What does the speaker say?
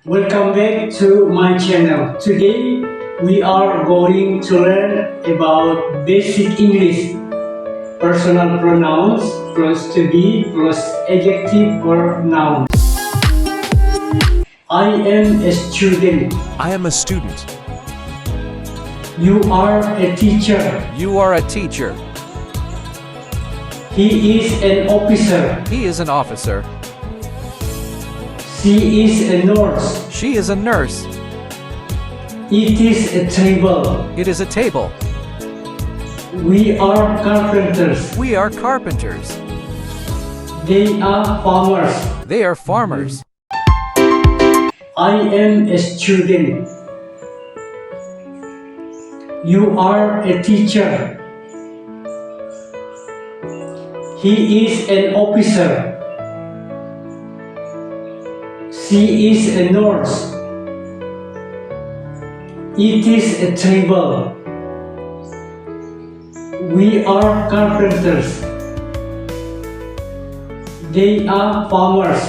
Welcome back to my channel. Today we are going to learn about basic English. Personal pronouns plus to be plus adjective or noun. I am a student. I am a student. You are a teacher. You are a teacher. He is an officer. He is an officer. She is a nurse. She is a nurse. It is a table. It is a table. We are carpenters. We are carpenters. They are farmers. They are farmers. I am a student. You are a teacher. He is an officer. She is a nurse. It is a table. We are carpenters. They are farmers.